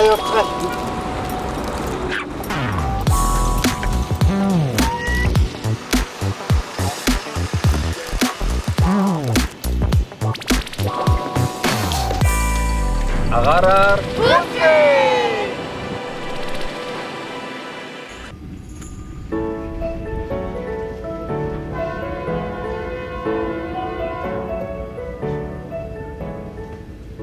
За явцгаая. Агаараар.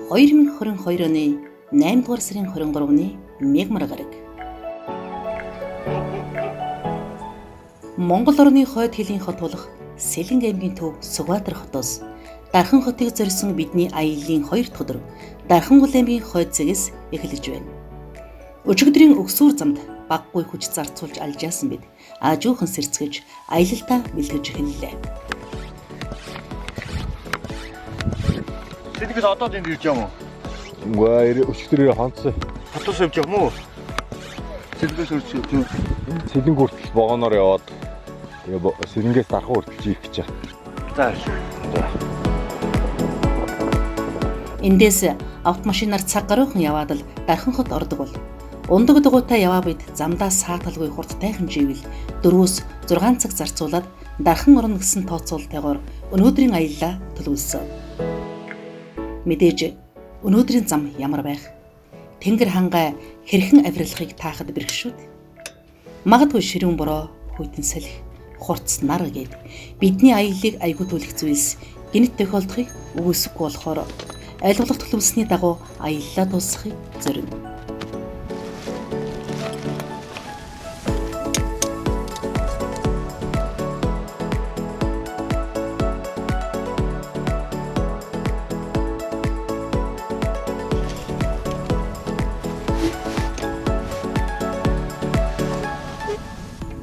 Хоёрын 22 оны 8 дугаар сарын 23-ны мегмар гараг. Монгол орны хойд хилийн хот болох Сэлэнг аймгийн төв Сүхбаатар хотоос Дархан хотыг зорисон бидний аяллаа 2 дахь өдөр Дархангул аймгийн хойд зэгээс эхэлж байна. Өчигдрийн өгсүүр замд баггүй хүч зарцуулж алжаасан бид аажуухан сэрцгэж аялалтаа бэлтгэж эхэллээ. Тэдгээс одоо энд ирж байгаа юм уу? Үгүй өчигдөр хонцсон. Хотоос явж байгаа юм уу? Тэдгээс өрч явж юу? Сэлэнг хүртэл вагоноор яваад тэгээ Сэлэнгээс Дархан хүртэл жийх гэж байна. За. Эндээс автомашинаар цаг гаруйхан яваад л Дархан хот ордог бол ундаг дугуйтай яваа бид замдаа сааталгүй хурдтайхан живэл 4-6 цаг зарцуулаад Дархан орно гэсэн тооцоолтойгоор өнөөдрийн аяллаа төлөвлөсөн. Мэдээж өнөөдрийн зам ямар байх? Тэнгэр хангай хэрхэн авирлахыг таахад бэрхшүүд. Магадгүй ширүүн бороо, хүйтэн салхи, хурц нар гээд бидний аяллыг айгүй түлэх зүйлс гинт тохиолдохыг үгүйсэхгүй болохоор айлгуулах төлөвлөсний дагуу аяллаа дуусгахыг зорино.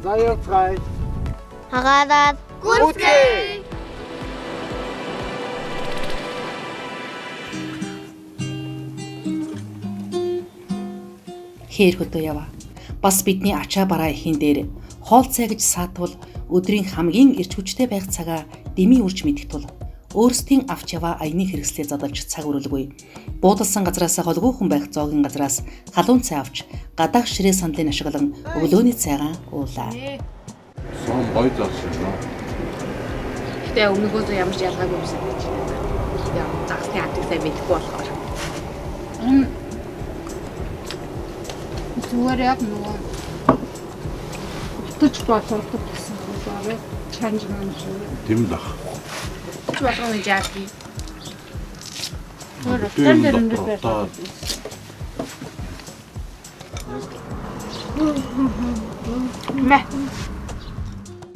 За явцгаая. Агаараар. Гүртэй. Хээр хөдөө яваа. Бас бидний ачаа бараа ихийн дээр хоол цай гэж саатвал өдрийн хамгийн эрч хүчтэй байх цагаа дэмий үрж мэдэх тул өөрсдийн авч яваа аяны хэрэгслээ задалж цаг өрөлгүй. Буудалсан газраас холгүйхэн байх зоогийн газраас халуун цай авч гадаах ширээ сандлын ашиглан өглөөний цайгаа уулаа. Сон гоё заасан нөө. Гэтэ өмнөгөөс ямар ч ялгаагүй юмсан гэж байна. Яа, загсны хатагсаа мэдэхгүй болохоор. Зүгээр яг нөгөө утаж болоод гэсэн байгаа чанж маань шүү. Тэм дах. Ч болгоно жааки.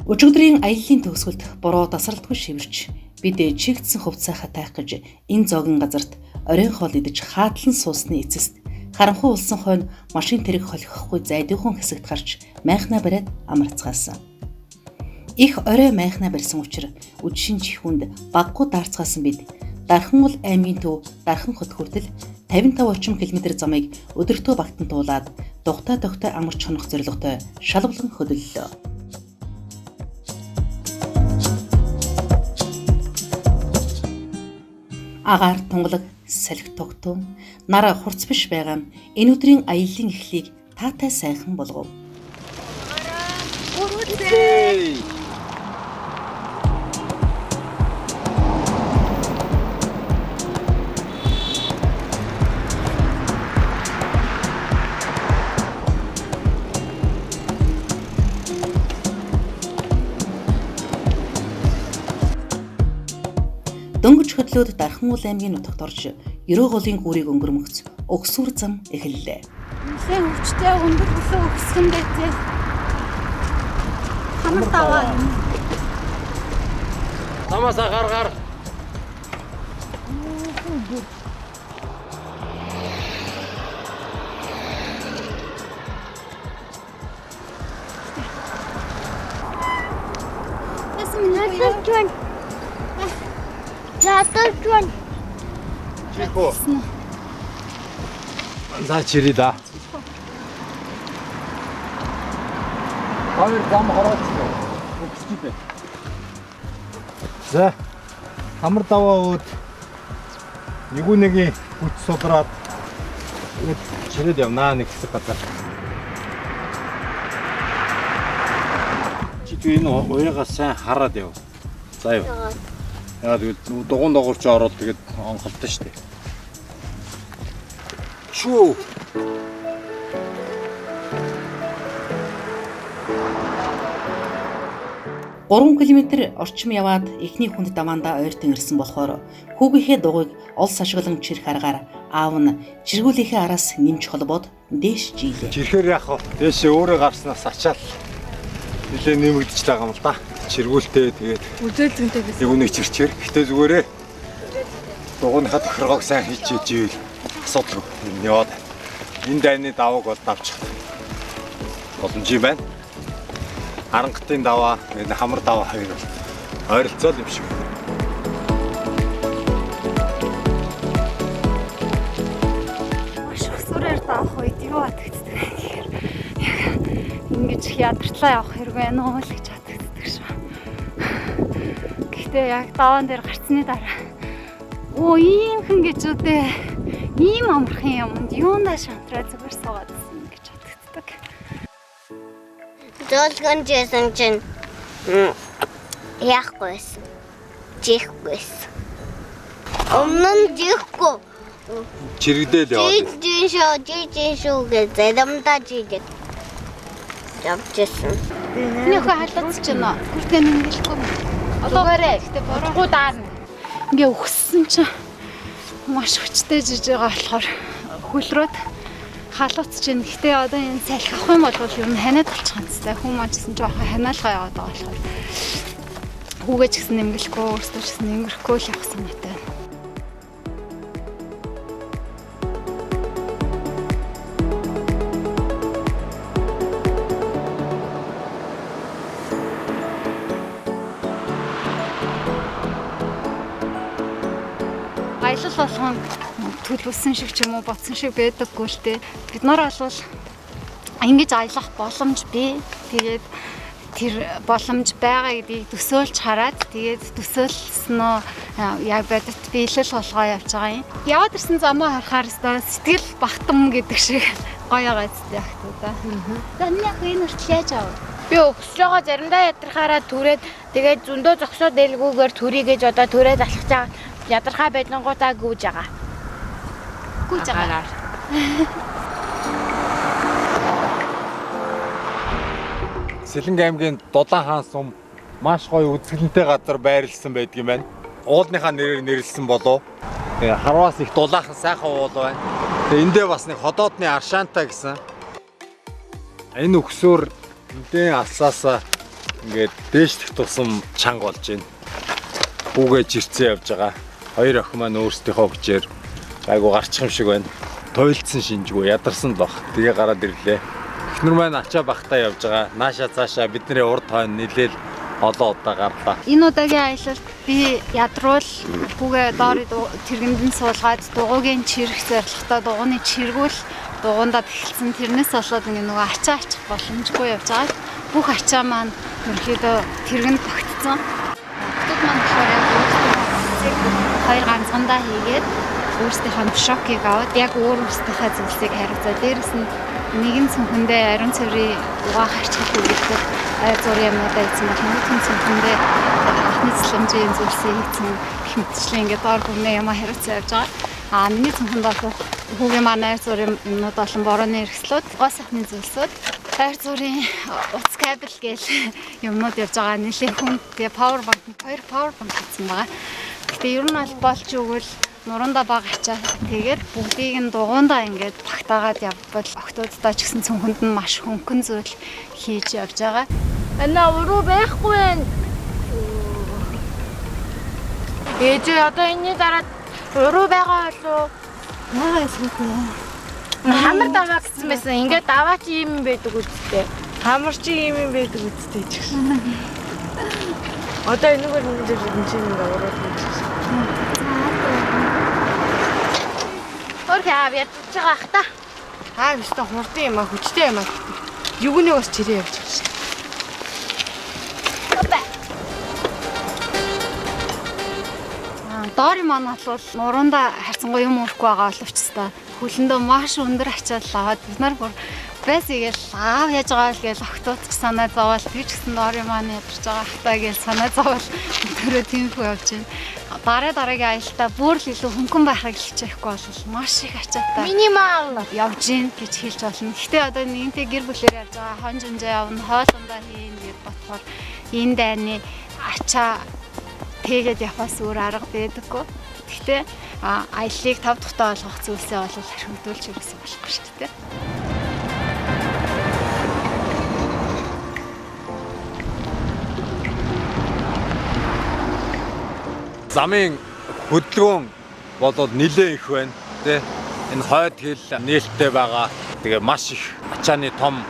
Өчигдрийн аяллаа төгсгөлд бороо тасралтгүй шивэрч бид чигдсэн хувцас хатаах гэж энэ зоогийн газарт оройн хоол идэж хаатлан суусны эцэст харанхуй улсан хойно машин тэрэг холихохгүй зайдуухан хэсэгт гарч майхнаа бариад амарцгаасан. Их орой майхнаа барьсан учраас үдшин чихүнд баггүй даарцгаасан бид Дархангул аймгийн төв Дархан хот хүртэл 55 орчим км замыг өдөртөө багтан туулаад дугтай амарч хонох зорилготой шалвалан хөдөллөө. Агаар тунгалаг салхи тогтун нараа хурц биш байгаа энэ өдрийн аяллаа эхлэлийг таатай сайхан болгов. Дөнгөж хөдлөөд Дархангул аймгийн нутагт орж ерөө голын гүрийг өнгөрмөгц өгсүүр зам эхэллээ. Нэлээд өвчтэй өндөр бүлэг өгсөн байцээ. Хамар таваа. Намасаа гаргаар. Nathan. Натан. Чико. За чирий да. Хоёр зам хараач. Өгчтэй. За хамар даваа өөд нэгүнэгийн хүч судраад Чирээд явнаа нэг хэсэг газар. Чи энэ уягаа сайн хараад яв. За юу. Яа тэгээд дугуун доогорч ороод тэгээд онголдсон шүү дээ. Шүү. 3 км орчим яваад эхний хүнд даваандаа ойртон ирсэн болохоор хүүгийнхээ дугуйг олс ашиглан чирэх аргаар аав нь чиргүүлийнхээ араас нэмж холбоод дээш жийлээ. Чирхээр яах вэ? Дээшээ өөрөө гарснаас ачаал нилээ нэмэгдэж байгаа юм л да. Чиргүүлтэй тэгээд Үзэлцэнтэй гэсэн. нэг үнийг чирчээр. Гэтэ зүгээрээ дугуйнхаа тохиргоог сайн хийчихэж ивэл асуудалгүй юм яваад. Энэ дайны давааг бол давчих боломж юм байна. Харангатын даваа, энэ хамар даваа хоёр ойролцоо юм шиг. Маш өсвөрээр даах үед юу бодогддаг гэхээр ингэж ядартлаа явах хэрэг байна уу л гэж бодогддаг шүү. Гэхдээ яг даваан дээр гарцны дараа ийм хэн гэж үдээ ийм амархан юмд юундаа шантраа зүгээр суугаад ирсэн гэж бодогддаг. Золгон жисэн чинь яахгүйсэн. Чихгүйсэн. Өмнө нь чихгүй. Чирэгдээл яваад. Жижин шүү гэж заримдаа жижиг. Явчихсан. Миний хөө халууц ч нөө хүртэн ингэлгүй. Одоогаарэ гэхдээ боргоо даарна. Ингээ өгсөн чинь маш хүчтэй жижиг байгаа болохоор хөлрөөд халууц чинь гэхдээ одоо энэ салхи авах юм бол ер нь ханиад болчих юм зү. Хүн мажсан жоохон ханиалгаа яваад байгаа болохоор хүүгээ ч гэсэн нэмгэлэхгүй өөртөө ч гэсэн нэмэрэхгүй л явах санаатай байна. Аялал болгон төлөвлөсөн шиг ч юм уу бодсон шиг байдаггүй л дээ. Бид нар бол ингэж аялах боломж бий. Тэгээд тэр боломж байгаа гэдгийг төсөөлж хараад тэгээд төсөөлснөө яг бодит биелэл болгоо явж байгаа юм. Яваад ирсэн замаа харахаар сэтгэл багтам гэдэг шиг гоё байгаадтай ахтуу да. Замны яг энэ хүртэл яаж авав? Би өгсөж байгаа заримдаа ядрахаараа түрээд тэгээд зөндөө зогсоод дэлгүүгээр төрийгэж одоо түрээд алхаж байгаа ядрахаа байдлангуудаа гүйж байгаа. Гүйж байгаа. Сэлэнг аймгийн Дулаан хаан сум маш гоё үзэсгэлэнтэй газар байрлсан байдаг юм байна. Уулынхаа нэрээр нэрлсэн болов. Харваас их дулаахан сайхан уул байна. Тэгээ эндээ бас нэг ходоодны аршаантай гэсэн. Энэ өгсөөр эндээ алсаасаа ингээд дээшлэх тусам чанга болж байна. Хүүгээ жирцэн явж байгаа. Хоёр охин маань өөрсдийнхөө хүчээр айгу гарчих юм шиг байна. Тойлцсон шинжгүй ядарсан л баг. Тэгээ гараад ирлээ. Эхнэр маань ачаа бахтаа явж байгаа. Нааша цаашаа бидний урд хойно нилээл олон удаа гарлаа. Энэ удаагийн аялалд би ядруул хүүгээ доор тэргэндэн суулгаад дугуйгийн чирэх зорилготой дугууны чиргүүл дугуундаа эхэлсэн. Тэрнээс болоод ингээ нөгөө ачаа ачих боломжгүй явж байгаа. Бүх ачаа маань ерөөдөө тэргэнд багтсан. Бүгд маань болохоор хоёр ганцгандаа хийгээд өөрсдийнхөө шокийг аваад яг өөрсдийнхөө зүйлсийг хариуцаа. Дээрээс нь нэгэн цүнхэндээ ариун цэврийн угаа харьцах үйлдэл айр зургийн юмудаа ийцэн бол нэгэн цүнхэндээ ахны цэцлэмжийн зүйлсийг ийцэн их мэтчлэн ингээд доор гүрнээ юм хариуцаа явж байгаа. Миний цүнхэнд бол хүүгийн маань айр зургийн юмнууд болон борооны эрхслүүд, гоо сайхны зүйлсүүд, айр зургийн утас кабель гээл юмнууд явж байгаа. Нэлээд хүн тэгээ павер банк, хоёр павер банк хийсэн байгаа. Гэтэ ер нь бол болж өгвөл нуруундаа баг ачаа тэгээд бүгдийг нь дугуундаа ингээд багтаагаад явбал октооддаа ч гэсэн цүнхэнд нь маш хөнгөн зүйл хийж явж байгаа. Ана уруу байхгүй байна. Ээж одоо энэний дараа уруу байгаа болов? Яагаад эсвэл Хамар даваа гэсэн байсан. Ингээд даваа чи юм байдаг үстэй. Хамар чи юм байдаг үстэй ч гэсэн. Одоо энэгээр нэг чинь ураад байна. Хөрхи аав ядж байгаа ах та. Өстө хурдан юм а хүчтэй юм а. Юуны бас чирээ явж байгаа шүү. Доори маань бол нуруундаа харьцангуй юм өрөхгүй байгаа боловч та хөлөндөө маш өндөр ачаал аваад бид нар бүр бэсгээл аав яаж байгаа л гээл огтуутч санаа зовоол тэгж гисэн доорын маань ядарч байгаа хтаа гээл санаа зовоол төрөө тиймхүү явж байна. Дараагийн аялалтаа бүр л илүү хөнгөн байхыг хичээхгүй бол маш их ачаатай Минимал явж гин гэж хэлж болно. Гэхдээ одоо нэгэнтээ гэр бүлээр явж байгаа хон жинжээ явна хоолундаа хийн гэж бодохоор энэ дайны ачаа тэгээд явахаас өөр арга байдаггүй. Гэхдээ аяллыг 5 дахьтаа олгох зүйлсээ бол харьуутуулж юусэн болохгүй шүү дээ. Замын хөдөлгөөн болоод нэлээд их байна. Тэ энэ хойд хил нээлттэй байгаа. Тэгээ маш их ачааны том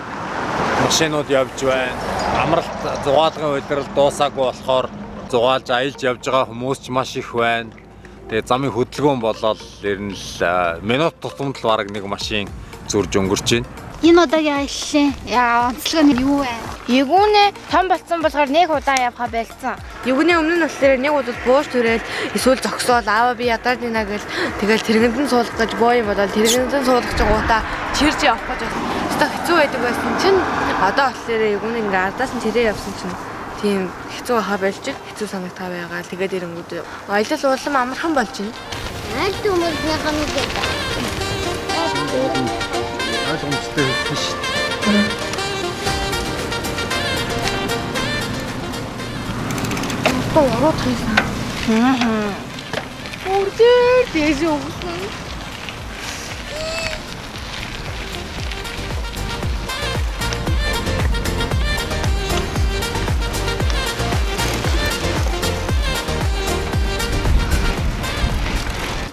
машинууд явж байна. Амралт зугаалгын удирдал дуусаагүй болохоор зугаалж аялж явж байгаа хүмүүс ч маш их байна. Тэгээ замын хөдөлгөөн болоод ер нь л минут тутамд л бараг нэг машин зурж өнгөрч байна. Энэ удаагийн аяллаа онцлог нь юу вэ? Ягүүнээ том болсон болохоор нэг удаа явхаа байлцсан. Юуны өмнө нь болохоор нэг удаа бууж түрээд эсвэл зогсоол аава би ядаар дийнэ гэл тэгэл тэргэнд нь суулгах гэж боо юм бодоод тэргэнд нь суулгах гэж гутаа чирж явах гэж байсан. Өстой хэцүү байдаг байсан чинь одоо болохоор юуны ингээ ардаас нь тэрээ явсан чинь тийм хэцүү хаа болж хэцүү санагтаа байгаа. Тэгээд ирэнгүүд аялал улам амархан болж байна. Аль хүмүүсний хамгаалдаг. Ойлгомжтой хэлсэн шүү дээ. Одоо ороод хайсан. Үрдээ дэж өгсөн.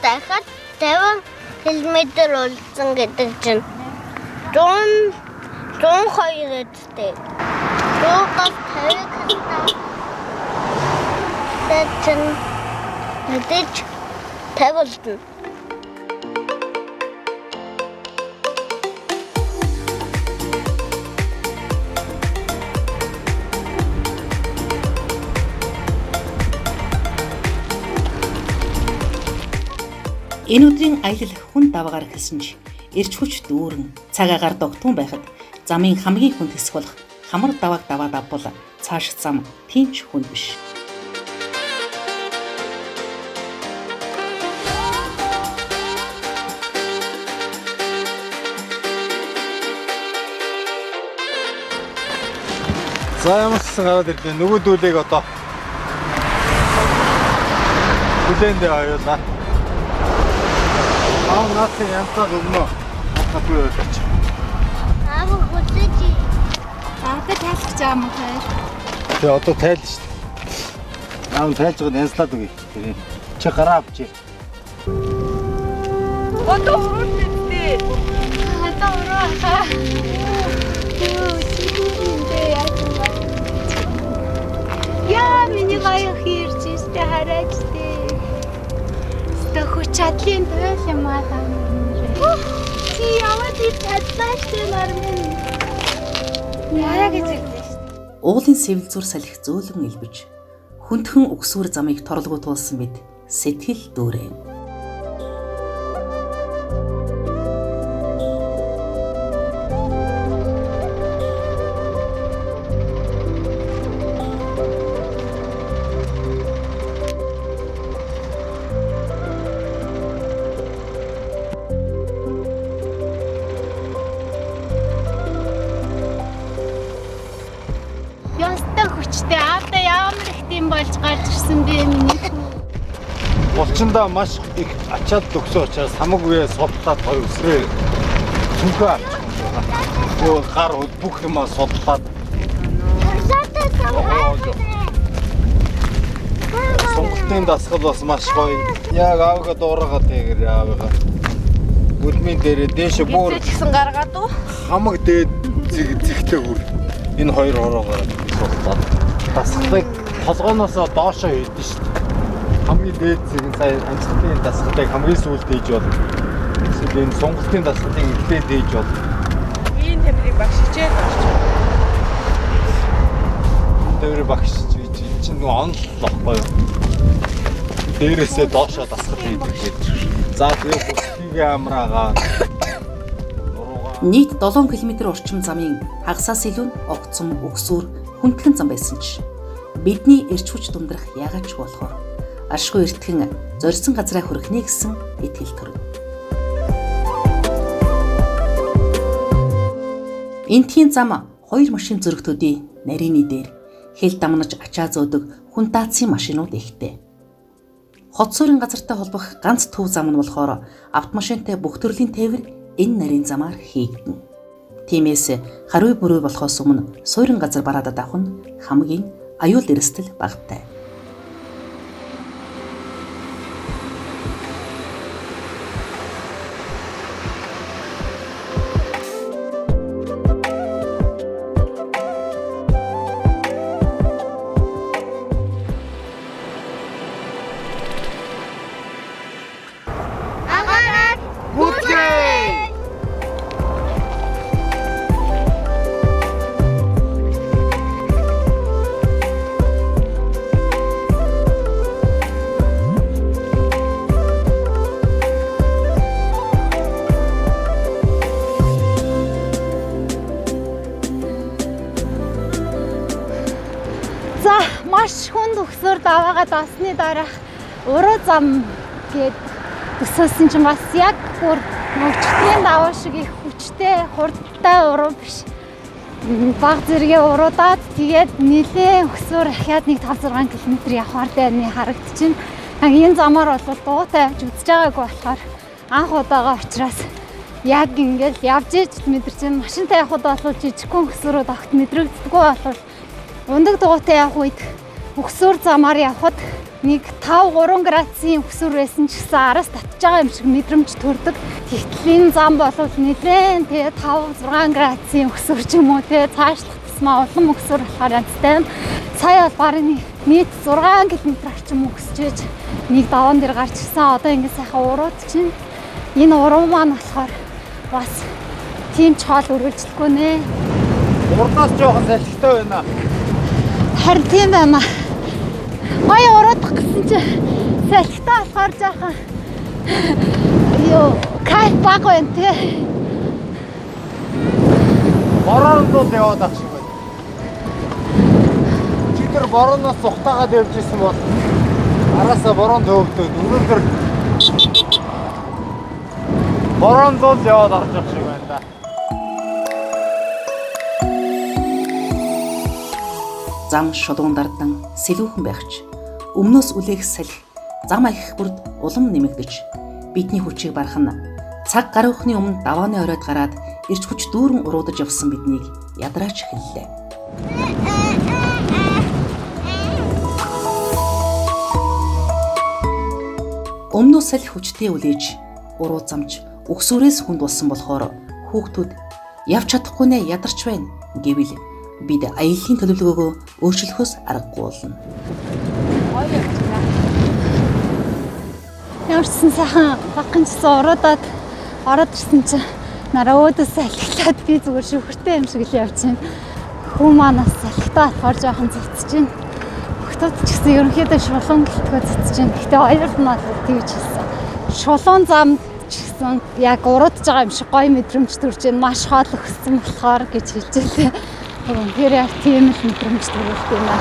Дахиад 50 км улсан гэдэг чинь 102 эдтэй. 150 км. Тэчин мэдээж 50 болно. Энэ өдрийн аялал хүн даваагаар эхэлсэн ч эрч хүч дүүрэн цаг агаар догтун байхад замын хамгийн хүнд хэсэг болох хамар давааг даваад авбал цааш зам тийм ч хүнд биш. За ямар ч гараад ирлээ. Нөгөө дүүлийг одоо хүлээндээ хоёулаа. Аа наатын янтаг өгнө. Хатгүй ойлгоч. Аав хүлээж. Одоо тайлах гэж байгаа юм байна. Тэгээ одоо тайлна шүү дээ. Аав тайлж байгаа янзлаад үгүй. Тэгээ чи гараа авчи. Одоо уруу мэдээ. Одоо уруу. Яа миний гаяг хэрж истэ хараач дээ. Стохо чадлын тойл юм аа. Чи яваад чадлаач дээ нормын. Яа гэж хэлсэн шүү дээ. Уулын сэвэлзүр салхи зөөлөн элбэж хүндхэн өгсвөр замыг торлогоо туулсан бид сэтгэл дүүрээ. Яста хүчтэй аавда ямар их тийм болж гарч ирсэн бэ миний. Булчиндаа маш их ачаал төгсөө учраас хамаг үе судлаад хоёр өсрээ түнхээ авчихсан. Гоо гар бүх юмаа судлаад сонголтын дасгал бас маш гоё. Яг аавга дуурайгаа тэгэр аавга. Бүлмийн дээрээ дээш бүр Тэгсэн гаргаад уу? хамаг дээд зэгтэй бүр. Энэ хоёр ороогоо судлаад дасгалыг толгооноосоо доошоо хийдэж шүү дээ. Хамгийн дээд зэг сая амжилтын дасгалыг хамгийн сүүлд хийж бол эсвэл энэ сонголтын дасгалыг эхлээд хийж бол Ийм тэмрийг багшижээ орчих. тэр багш чинь нэг онл болохгүй юу? Дээрээсээ доошоо дасгал хийдэг. За тэгээ бүсгийн хийгээ амраагаа. Нийт 7 км орчим замын хагасаас илүү нь огцом, өгсүүр, хүндлэн зам байсан ч бидний эрч хүч дундрах яагаад ч болохоор ашгүй эртхэн зорьсон газраа хүрэх нэ гэсэн итгэл төрөв. Энтхийн зам 2 машин зөрөгтүүдийн нарийн дээр хэл дамнаж ачаа зөөдөг хүн даацын машинууд ихтэй. Хот суурин газартай холбох ганц төв зам нь болохоор автомашинтай бүх төрлийн тээвэр энэ нарийн замаар хийгдэн. Тиймээс харуй бүрүй болохоос өмнө суурин газар бараад авах нь хамгийн аюул эрсдэл багтай. За маш хүнд өгсөөр даваагаад басны дараах уруу зам гээд төсөөсөн чинь бас яг бүр мөвчтийн даваа шиг их хүчтэй хурдтай уруу биш. Баг зэргийн уруудаад тэгээд нэлээ өгсөөр ахаад нэг 5-6 км явахаар байны харагдчихна. Энэ замаар бол дуутай авч үзэж байгаагүй болохоор анх удаага учраас яг ингээл явж иж мэдэрч байна. Машинтай явхад бол жижигхэн өгсөөрөд огт мэдрэгддэггүй болвол ундаг дугуйтай явах үед өгсөөр замаар явхад нэг 5-3 градусын өгсөөр байсан ч гэсэн араас татж байгаа юм шиг мэдрэмж төрдөг. Тэгтлийн зам бол нэлээд тэгээ 5-6 градусын өгсөөр ч юм уу тэгээ цаашлах тусмаа улам өгсөөр болохоор янзтай. Сая бол барин нийт 6 км орчим өгсөж нэг даван дээр гарч ирсэн. Одоо ингэ сайхан урууд чинь энэ уруу маань болохоор бас тийм чоол үргэлжлэхгүй нэ. Урдаас жоохон салхитай байна. Харин тийм байна. Гоё уруудах гэсэн чинь салхитай болохоор жоохон кайф баг байна те. Бороонд л яваад ах шиг байна. Чи тэр борооноос цухтаагаад явж исэн бол араасаа бороонд хөөгдөд өнөөдөр бороонд л яваад арж ах шиг байна да. Зам шулуун дардан сэлүүхэн байхч өмнөөс үлээх салхи зам ахих бүрд улам нэмэгдэж бидний хүчийг барах нь цаг гаруйхны өмнө давааны оройд гараад ирч хүч дүүрэн уруудаж явсан биднийг ядрааж эхэллээ. Өмнөөс салхи хүчтэй үлээж уруу замч өгсүүрээс хүнд болсон болохоор хүүхдүүд явж чадахгүй нэ ядарч байна гэвэл бид аяллаа төлөвлөгөөгөө өөрчлөхөөс аргагүй болно. Ямарчсан сайхан багын цэцэн уруудаад ороод ирсэн чинь нараа өөдөөс салхилаад би зүгээр шүхэртэй юм шиг л явж байна. Хүү манаас салхитаа болохоор жоохон цэцэж байна. Өгтөд ч гэсэн ерөнхийдөө шулуун гэлтгөө цэцэж байна. Гэхдээ хоёр нь бол тэгж хэлсэн. Шулуун замд ч гэсэн яг уруудж байгаа юм шиг гоё мэдрэмж төрж байна. Маш хоол өгсөн болохоор гэж хэлж байлаа. Тэр яг тийм л мэдрэмж төрүүлдэг юм аа.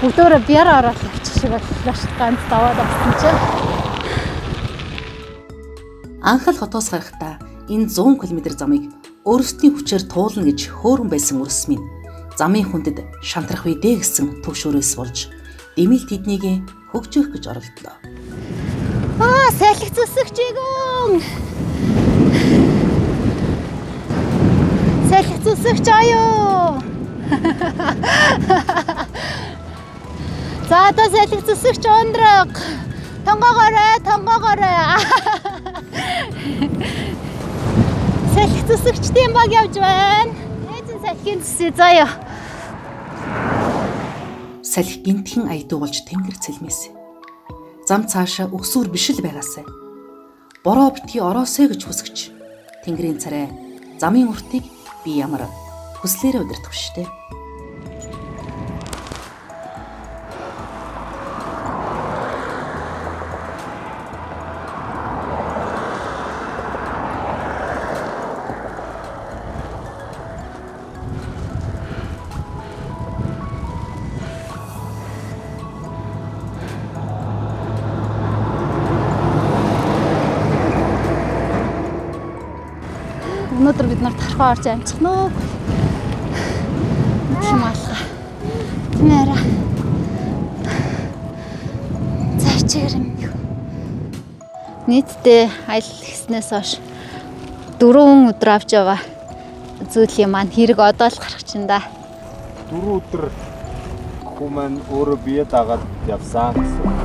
Өдөрө биар ороод явчих шиг боллоо ш. Ганц даваад авсан чинь. Анхал хотоос гарахдаа энэ 100 км замыг өөрсдийн хүчээр туулна гэж хөөрөн байсан өрс минь замын хүндэд шантрах үедээ гэсэн төвшөөрөөс болж дэмэл тэднийг хөгжөөх гэж оролдлоо. Салхи зүсгэж игэн. Салхи зүсгэж аяа. За одоо салхи зүсгэж өндрөг. Тонгоогоорой. Салхи зүсгчдийн баг явж байна. Эзэн салхийн зүсээ заяа. Салхи гинтхэн айдуу болж тэнгэр цэлмээс. Зам цаашаа өгсүүр биш л байгаасай. Бороо битгий ороосэй гэж хүсгэж. Тэнгэрийн царай замын уртыг би ямар хүслээрээ удирдах штэ. Өнөөдөр бид нар тархаа орж амжих нөө. Тийм алга. Нэрэ. Цаачаар юм. Нийтдээ аялал хийснээс хойш 4 өдөр авч яваа зүйлийн маань хэрэг одоо л гарах чинь да. 4 өдөр хүмүүс өөрөө бие дагаад явсан гэсэн.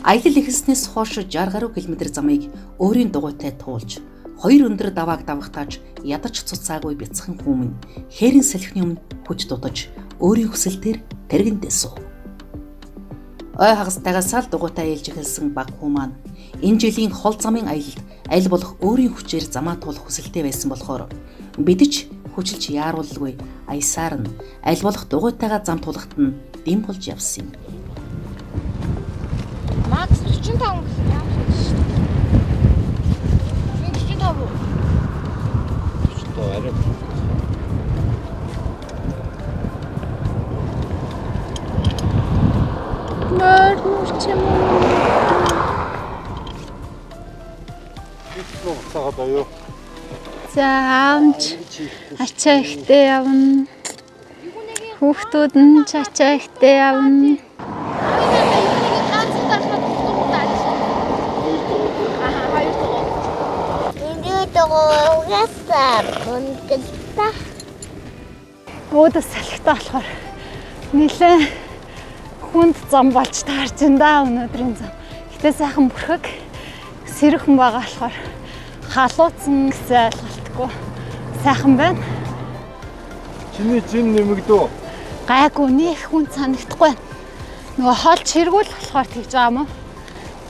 Аялал эхэлснээс хойш 60 гаруй километр замыг өөрийн дугуйтай туулж 2 өндөр давааг давхтааж ядарч цуцаагүй бяцхан хүмүүс хээрийн салхины өмнө хүч дутаж өөрийн хүсэлтээр тэргэндээ суув. Ой хагастайгаас л дугуйтай аялж эхэлсэн баг хүү маань энэ жилийн хол замын аялалд аль болох өөрийн хүчээр замаа туулах хүсэлтэй байсан болохоор бидэж хүчилж яаруулгүй аясаар нь аль болох дугуйтайгаа зам туулахт нь дэм болж явсан юм. Макс 45 гэсэн яах вэ? 45 уу? Арай. Мөрчм. Илүү цагаад аяа. За амч ачаа ихтэй явна. Хүүхдүүд нь ачаа ихтэй явна. Өөдөөс салхитай болохоор нэлээ хүнд зам болж таарч байна да өнөөдрийн зам. Гэтэ сайхан бүрхэг сэрхэн байгаа болохоор халууцсан гэсэн ойлголтгүй сайхан байна. Чиний жин нэмэгдөө. Гайгүй нэх хүн санагдахгүй байна. Нөгөө хоол чиргүүл болохоор тэгж байгаа юм уу?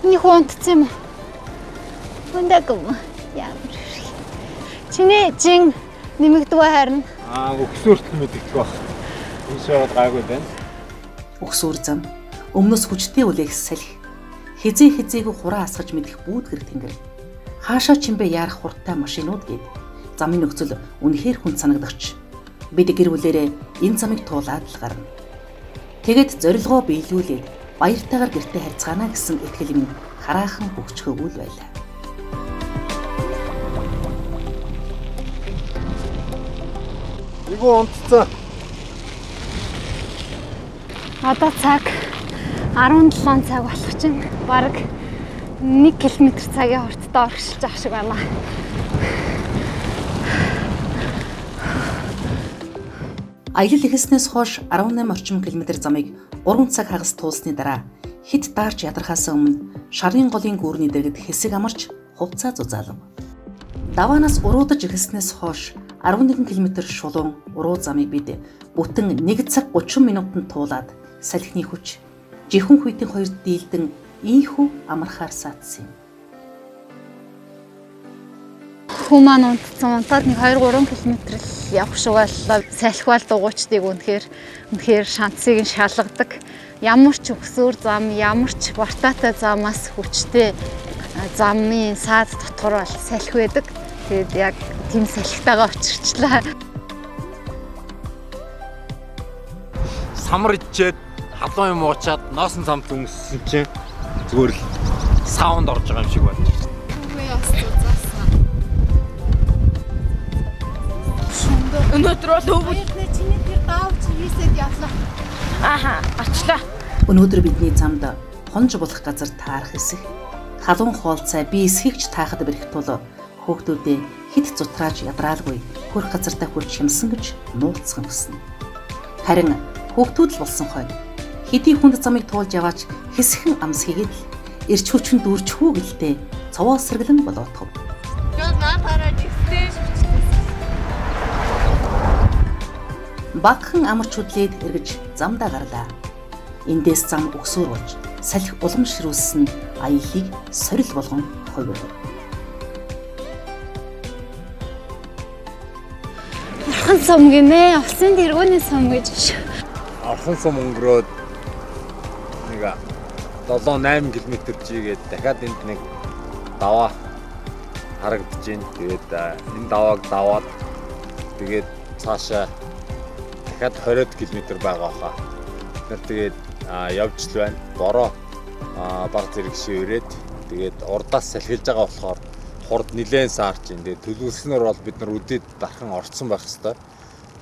Миний хүн унтцсан юм уу? Ундаг юм. Ямар их. Чиний жин нэмэгдвэ харин. Өгсөөртөл мэдэгдэх баг. Энэ шууд гайгүй байна. Өгсөөр зам өмнөөс хүчтэй үлээх салхи хизээгүй хураа асгаж мэдэх бүүдгэр тэнгэр хаашаа чимбэ яарах хурдтай машинууд гээд замын нөхцөл үнэхээр хүн санагдагч бид гэр бүлэрээ энэ замыг туулаад л гарна. Тэгэд зорилгоо биелүүлээд баяртайгаар гэртээ харьцгаана гэсэн итгэл минь хараахан бөхчгөөгүй л байлаа. Эйгөө унтцаа. Одоо цаг 17 цаг болох чинь бараг 1 км цагийн хурдтай орхишиж байгаа шиг байна. Аялал эхэлснээс хойш 18 орчим километр замыг 3 цаг хагас туулсны дараа хит даарч ядархаас өмнө шарын голын гүүрний дэргэд хэсэг амарч хувцаа зузаалав. Даваанаас уруудаж эхэлснээс хойш 11 км шулуун уруу замыг бид бүтэн 1 цаг 30 минутанд туулаад салхины хүч жихэн хүйтийн хоёрт дийлдэн ийхүү амархаар саадсан юм. Хүмүүс унтсан унтаад нэг 2-3 км л явах шиг боллоо. Салхивал дугуйчдыг үнэхээр шансыг нь шалгадаг. Ямар ч өгсөөр зам, ямар ч бортаатай замаас хүчтэй замын саад дотор бол салхи байдаг. Тэгээд яг тийм салхитайгаа очирчлаа. Самар ичээд халуун юм уучаад носон замд өнгөссөн чинь зүгээр л саунд орж байгаа юм шиг байна. Үгүй яас зузаасан. Өнөөдөр бол өвөл Чиний тэр даавч хийсэд явлаа. ааха очлоо. Өнөөдөр бидний замд хонж болох газар таарах хэсэг халуун хоолцай би эсхийгч таахад бэрх тул хүүхдүүдээ хит зутрааж ядраалгүй хөрх газартаа хүрч хямсан гэж нууцсан хүснэ. Харин хүүхдүүд л болсон хойно хэдий хүнд замыг туулж яваач хэсхэн амс хийгээд л эрч хүчин дүүрчхүү гэлтэй цовоо сэргэлэн болоотхов. Багхан амарч хөдлээд эргэж замдаа гарлаа. Эндээс зам өгсөөр болж салхи улам ширүүлсэн аяллыг сорил болгон хойгов. Орхон сум гинэ. Усын дэргүүний сум гэж. Орхон сум өнгөрөөд нэг 7-8 км жигээд дахиад энд нэг даваа харагдаж байна. Тэгээд энэ давааг даваад тэгээд цаашаа дахиад 20 км байгаа хаа. Тэгээд явж л байна. Бороо баг зэрэг шиврээд тэгээд урдаас салхилж байгаа болохоор хурд нилээн саарч ин. Тэгээ төлөвлөснөр бол бид нар үдээд дархан орцсон байх хэвээр.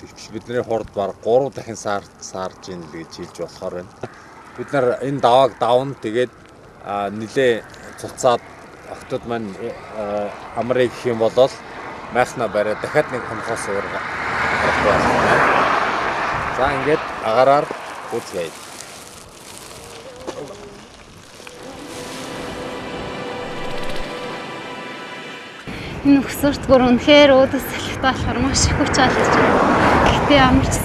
Тэгтэл бидний хурд баг 3 дахин саарж ин гэж хэлж болохоор байна. Бид нар энэ давааг давна. Тэгээд нилээ цуцаад октод маань амрыг гэх юм бол майхна бариа дахиад нэг хонхоос уурга. За ингээд агаараар үзье. Энэ өксөрт бүр үнэхээр өөдөөс салхит болохоор маш их хүч алдаж байна. Гэтэ ямар ч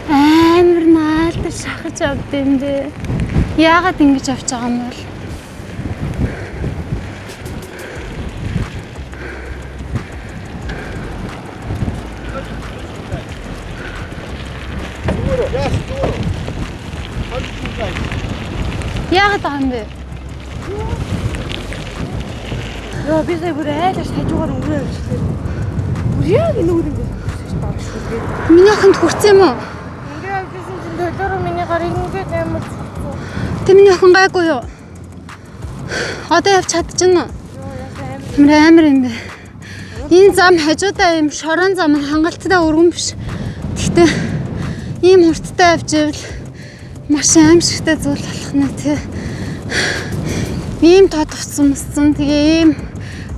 амар наалдаж шахаж авд юм бэ. Яагаад ингэж авч байгаа юм бол? Яагаад байгаа юм бэ? Яа би сая бүр айлаш хажуугаар өнгөрөө явчихлаа. Бүр яг энэ үр ингэ хийж байгаа шүү дээ. Миний охинд хүрсэн юм уу? Ингээ авчихсан чинь төлөөрөө миний гарыг ингээд амар. Тэ миний охин гайгүй юу? Одоо явж чадчихна уу? Амар юм бэ. Энэ зам хажуудаа юм шорон зам хангалттай өргөн биш. Гэхдээ ийм хурдтай явж ивэл маш аимшигтай зүйл болох нэ тий. Ийм тодовцсон мөссөн тэгээ ийм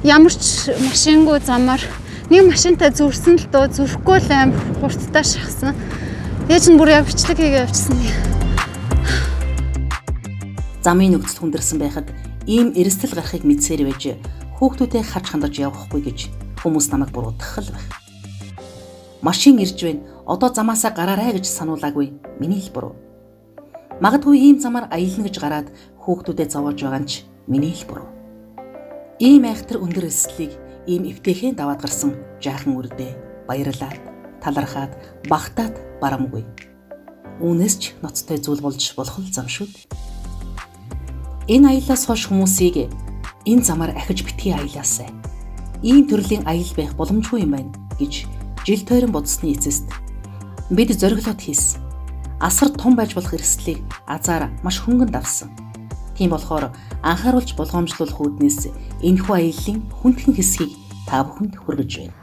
ямар ч машингүй замаар нэг машинтай зүрсэн л дөө зүрхгүй л амар хурдтай шахсан. Тэгээ чинь бүр яг бичлэг хийгээ явчихсан. Замын нөхцөл хүндэрсэн байхад ийм эрсдэл гарахыг мэдсээр байж хүүхдүүдээ харж хандаж явахгүй гэж хүмүүс намайг буруутгах л байх. Машин ирж байна. Одоо замаасаа гараарай гэж сануулаагүй миний л буруу. Магадгүй ийм замаар аялна гэж гараад хүүхдүүдэд зовоож байгаа нь ч миний л буруу. Ийм айхтар өндөр эслэлийг ийм эвтэйхэн даваад гарсан жаахан үрдээ баярлаад, талархаад, багтаад барамгүй. Үүнээс ч ноцтой зүйл болж болох л зам шүү дээ. Энэ аяллаас хойш хүмүүсийг энэ замаар ахиж битгий аялаасай. Ийм төрлийн аял байх боломжгүй юм байна гэж жил тойрон бодсны эцэст бид зориглоод хийсэн. Асар том байж болох эрсдлийг азаар маш хөнгөн давсан. Тийм болохоор анхааруулж болгоомжлуулах үүднээс энэхүү аяллаа хүндхэн хэсгийг та бүхэнд хүргэж байна.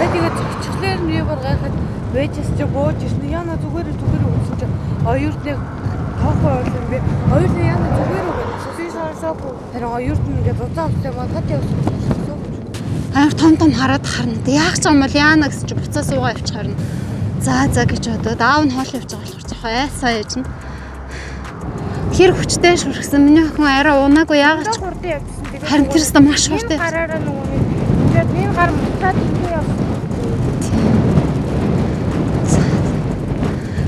Тэгээд зоччлоор нэг бүр гайхаад вэжс чи бууж ирсэн. Яна зүгээр үзсэн чи оюурт нэг тоохгүй бол юм бэ. Оюурт яна зүгээр үү гэж. Сүүс шаарсаагүй. Тэр оюурт ингээд уцаавтай мантад явсан. Амар том хараад харна. Яах ч юм бол яана гэсэн чи буцаа суугаа явчих харна. За гэж бодоод аав нь хоол явж байгаа болохоор жоохон айсаа яжна. Тэр хүчтэй шүрхсэн. Миний охин арай унаагүй яагаад ч Хурдан явчихсан. Тэгээд харин тэрс та маш хурдан. гараараа нөгөө ингээд нэг гар мутаад ингээ явсан.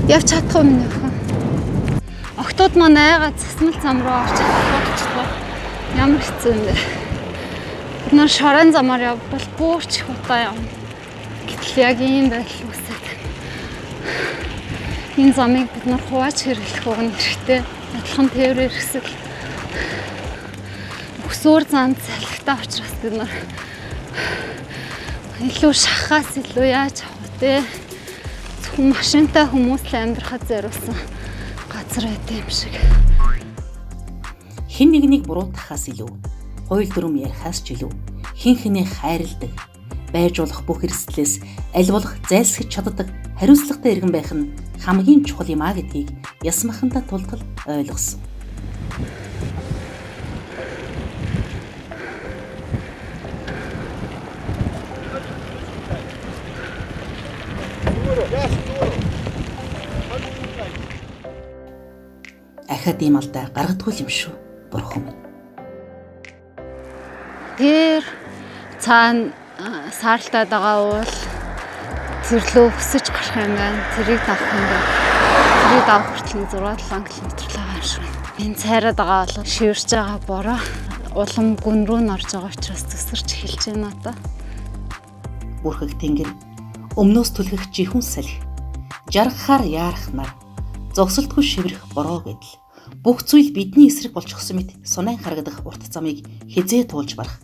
Явж чадахгүй миний охин. Октод маань айгаад засмал зам руу орчих бодчихлоо. Ямар хэцүү юм бэ? Бид нар шорон замаар явбал бүүрч их удаа явна. Гэтэл яг ийм байдал үүсээд. Энэ замыг бид нар хувааж хэрэглэх уг нь хэрэгтэй. Адилхан тээврээр хэсэг. Өксөр зам салхитай учраас бид нар илүү шахахаас илүү яаж авах вэ? Зөвхөн машинтай хүмүүс л амьдрахад зориулсан газар байт юм шиг. Хэн нэгнийг буруутгахаас илүү, хууль дүрм ярихаас ч илүү хэн хэнээ хайрладаг, байж болох бүх эрсдлээс аль болох зайлсхийж чаддаг хариуцлагатай иргэн байх нь хамгийн чухал юм а гэдгийг ясмахандаа тултал ойлгосон. Ахад ийм алдаа гаргадгүй юм шүү. Бурхан минь. Тэр цаана саарлтаад байгаа уул зэрлөө өсөж гарах юм байна. Тэрийг давах юм байна. Тэрийг давах хүртэл 6-7 км л байгаа юм шиг байна. Энэ цайраад байгаа бол шивэрч байгаа бороо улам гүн рүү норж байгаа учраас төсөрч эхэлж байна одоо. Бүрхэг тэнгэр өмнөөс түлхэх жихүүн салхи. Жаргахаар яарах нар. Зогсолтгүй шиврэх бороо гэдэл. Бүх зүйл бидний эсрэг болчихсон мэт сунайн харагдах урт замыг хизээ туулж барах.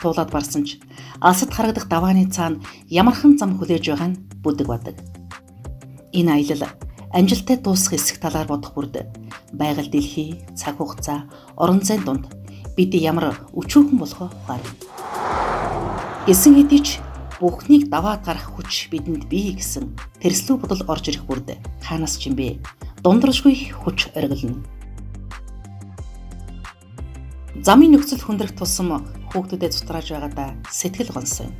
Туулаад барсан ч алсад харагдах давааны цаана ямархан зам хүлээж байгаа нь бүдэг бадаг. Энэ аялал амжилттай дуусах эсэх талаар бодох бүрд байгаль дэлхий, цаг хугацаа, орон зайн дунд бид ямар өчүүхэн болохоо ухаарна. Гэсэн хэдий ч бүхнийг даваад гарах хүч бидэнд бий гэсэн тэрслүү бодол орж ирэх бүрд хаанаас ч юм бэ дундражгүй хүч оргилно. Замын нөхцөл хүндрэх тусам хүүхдүүдэд цутрааж байгаадаа сэтгэл гонсон.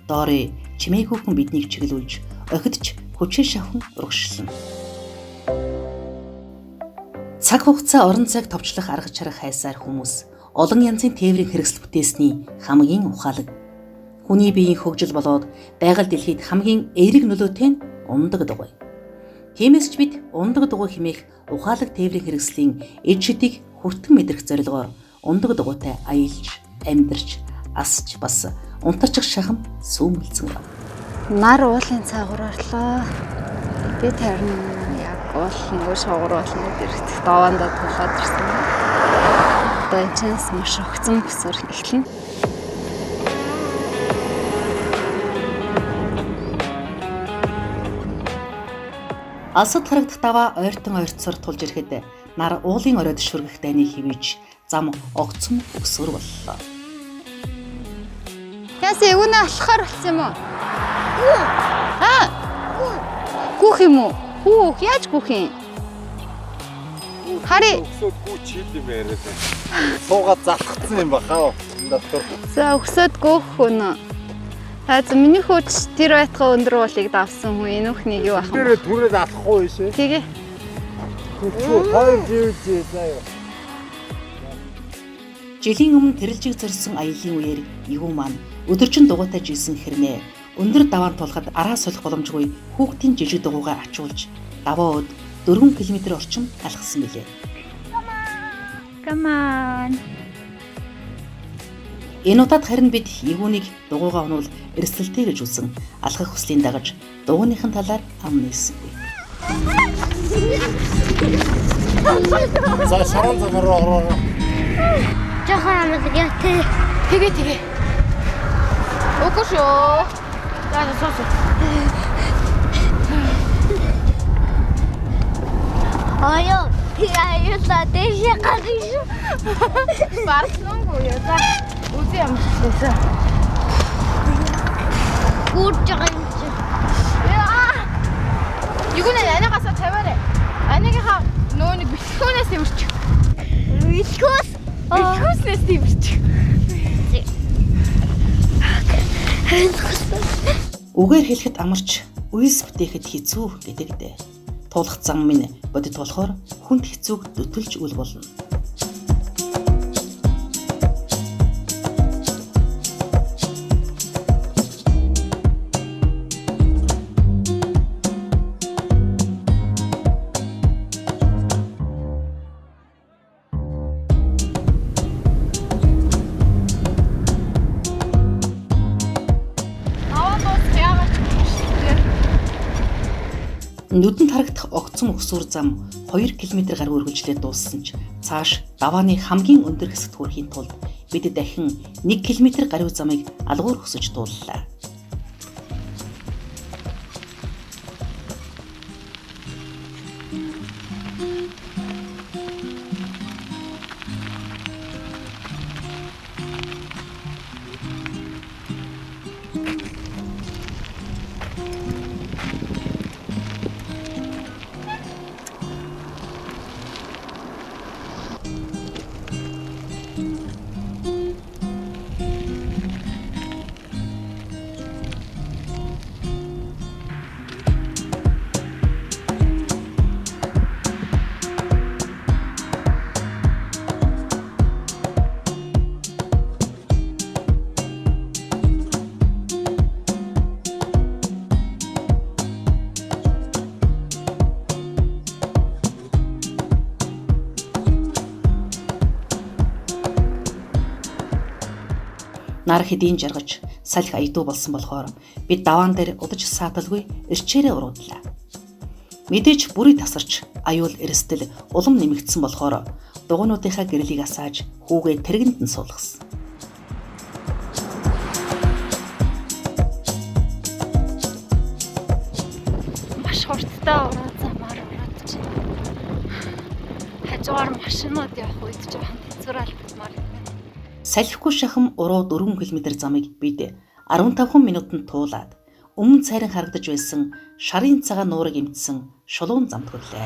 Доори чимээгүйхэн биднийг чиглүүлж охидч хүчээр шавхан урагшлана. Цаг хугацаа орон зайг товчлох арга чарга хайсаар хүмүүс олон янзын тээврийн хэрэгсэл бүтээсний хамгийн ухаалаг. Хүний биеийн хөгжил болоод байгаль дэлхийд хамгийн эерэг нөлөөтэй нь ундаг дугуй. Тиймээс ч бид ундаг дугуй хэмээх ухаалаг тээврийн хэрэгслийн эд шидийг хүртэн мэдрэх зорилгоор ундаг дугуйтай аялж, амьдарч, асч бас унтарчих шахам сүүмэлцэн гав. Нар уулын цаагуур орлоо. Би тарин яг уул нөгөө шоогор болно гэрт даваандаа тулаад ирсэн. Одоо энэ чанс маш огцом бүсөр эхлэнэ. Алсад харагдах даваа ойртон ойрцоор тулж ирэхэд нар уулын оройд шүргэх дайныг хивэж зам огцом өксөр боллоо. Яс эгүнэ алхахаар болсон юм уу? Гүөх юм уу? Хүүх яаж гүөх юм? Хари. Өксөд гүч хил юм яриад байна. Суугаад залхацсан юм бахаа. Дотор. За өксөд гүөх хүн. За миний хөөч тэр байтгаа өндөр уулыг давсан хүн энэ өхнийг юу ах вэ? Тэр түрээд алахгүй шээ. Тэгээ. Хоёр живж заяа. Жилийн өмнө тэрэлжиг зорьсон аялын үеэр ивүү маань өдөржин дугуйтай жилсэн хэрнээ өндөр даваан тулахад араа солих боломжгүй хүүхдийн жижиг дугуйгаа ачуулж даваа өд 4 км орчим алхсан билээ. Come on. Энэ удаад харин бид ивүүнийг дугуйгаа унуул эрсдэлтэй гэж үзэн алхах хүслийн дагаж дугуйныхын талаар ам нээсэнгүй. За шаран замаар ороо. Жохон амлаг яа Тэгээ. Үгүй шүү. За сууж. Аяа яа дэшээ гарч. Барснангүй юу. За үгүй юм хэлсэн. Гүрж байгаа юм чи. Югүнэ анигасаа тавиарэ. Анигийнхаа нөөний бэлтгэхүүнээс юмч. Бэлтгэхүүснээс юмч. Үгээр хэлэхэд амарч, үйлс бүтээхэд хэцүү гэдэгтэй. Тулах зам минь бодит болохоор хүнд хэцүүг дөтөлж үл болно. Нүдэнд харагдах огцом өксүр зам 2 км гаруй үргэлжлээд дууссан ч цааш давааны хамгийн өндөр хэсэгт хүрэхийн тулд бид дахин 1 км гаруй замыг алгуур хөсөж дууллаа. Нар хэдийн жаргаж салхи аядуу болсон болохоор бид даваан дээр удаж сааталгүй ирчээрээ уруудлаа. Мэдээж бүрий тасарч аюул эрсдэл улам нэмэгдсэн болохоор дугуйнуудынхаа гэрлийг асааж хүүгээ тэргэнд нь суулгасан. Маш хурдтай ураа замаар ураад чинь. Хажуугаар машинууд явах үед жоохон хэцүү албатмаар юм. салхигүй шахам уруу 4 км замыг бид 15 минутанд туулаад өмнө цайран харагдаж байсан шарын цагаан нуурыг эмтсэн шулуун замд хүрлээ.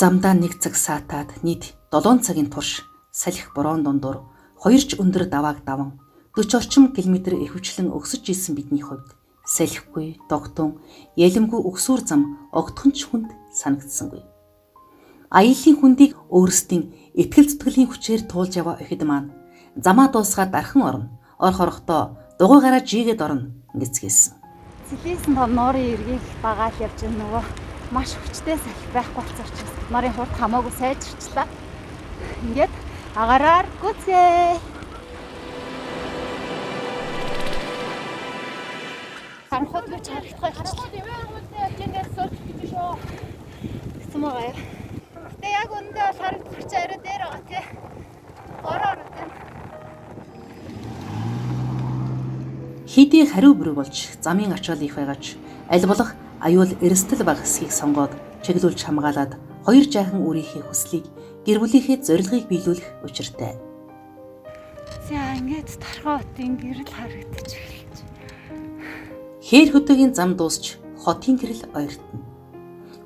Замдаа 1 цаг саатаад нийт 7 цагийн турш салхи бороон дундуур 2 ч өндөр давааг даван 40 орчим километр ихэвчлэн өгсөж исэн бидний хувьд салхигүй, догтун, ялэмгүй өгсүүр зам огтхон ч хүнд санагдсангүй. Аяллаа хүндийг өөрсдийн итгэл зүтгэлийн хүчээр туулж яваа охид маань замаа дуусгаад дархан орно. Орох орохдоо дугуйгаараа жигээд орно гэцгээсэн. Цэлээсэн том нуурын эргийг дагаад явж байгаа нөгөө маш хүчтэй салхи байхгүй болсон учраас нарын хурд хамаагүй сайжирчлаа. Ингээд агаараар гүцээ. Харахад гэж харагдах болчихлоо. Сумаа. Тэ яг үндэ харагдах ч арай дээр байгаа тий. Ороор тий. Хийдий хариу бүрэг болж замын ачаал их байгаач аль болох аюул эрсдэл баг хэсгийг сонгоод чиглүүлж хамгаалаад 2 жаахан үрийнхээ хүслийг гэр бүлийнхээ зорилгыг биелүүлэх учиртай. За ингээд тархаа хотын гэрэл харагдаж эхэлж. Хээр хөдөөгийн зам дуусч хотын гэрэл ойртно.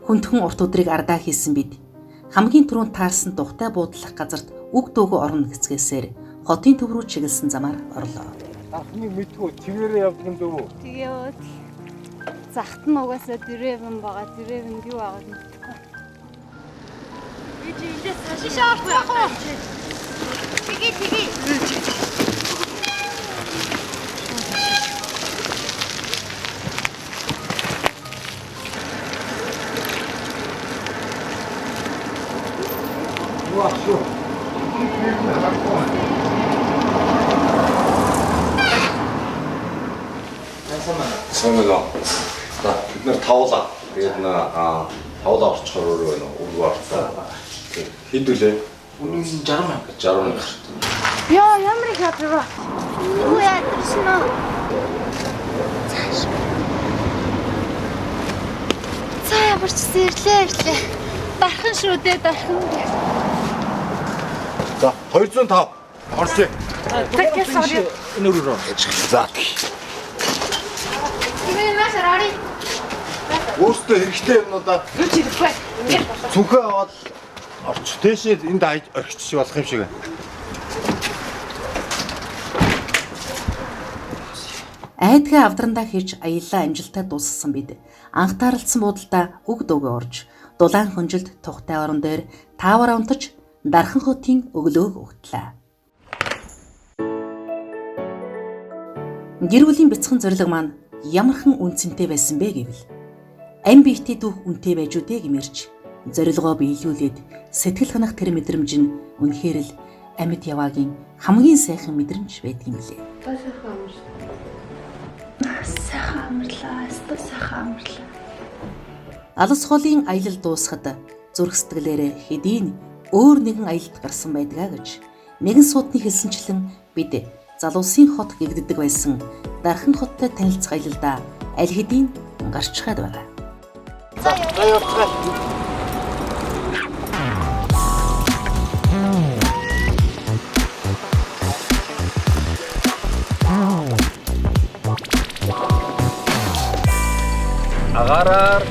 Хүндхэн урт өдрийг ардаа хийсэн бид хамгийн түрүүнд таарсан тухтай буудлах газарт үг дөөгөө орно гэцгээсээр хотын төв рүү чиглэсэн замаар орлоо. Дархныг мэдгүй чигээрээ явдаг юм дөө. Тэгээд захт нь угаасаа дөрөвөн байгаа. Дөрөвөнд юу байгааг мэдэхгүй. Би эндээс цааш явах уу? Тэгээ. Вау шүү. Сонголоо. За бид нэр тавлаа. Тэгээд тавлаа орчхоор өөрөө байна. Өргөө орцоо. Хэдүүлээ? Үнэн 60,000. 60,000. Яа, ямар их ядраа. Юу ядарсан уу? За ямар ч сэрлээ. Дархан шүү дээ, дархан. За 205 орчээ. Тэгээс орё. Нөрөөрөө. За. Тэгээ маш арай. Өөртөө хэрэгтэй юмнуудаа Юу ч хийхгүй. цүнхээ аваад орч. Тэшээ энд орхич болох юм шиг байна. Айдгаа авдрандаа хийж аяллаа амжилттай дуусгасан бид анх таарлцсан буудалдаа үг дөгөө орж дулаан хөнжилд тухтай орон дээр таавараа унтаж дархан хотын өглөөг өгтлээ. Гэр бүлийн бяцхан зориг маань ямархан үнцэнтэй байсан бэ гэвэл ам биетэй дүүх үнэтэй байж үдэ гэмэрч зорилгоо биелүүлээд сэтгэл ханах тэр мэдрэмж нь үнэхээр л амьд яваагийн хамгийн сайхан мэдрэмж байдгийм билээ. Сайхан амарлаа. Алс холын аялал дуусахад зүрх сэтгэлээрээ хэдийн өөр нэгэн аялалд гарсан байдгаа гэж нэгэн суудны хэлсэнчлэн бид залуусын хот гэгддэг байсан дархан хоттой танилцах аялалдаа аль хэдийн гарчхаад байгаа. За явцгаа. Агаараар.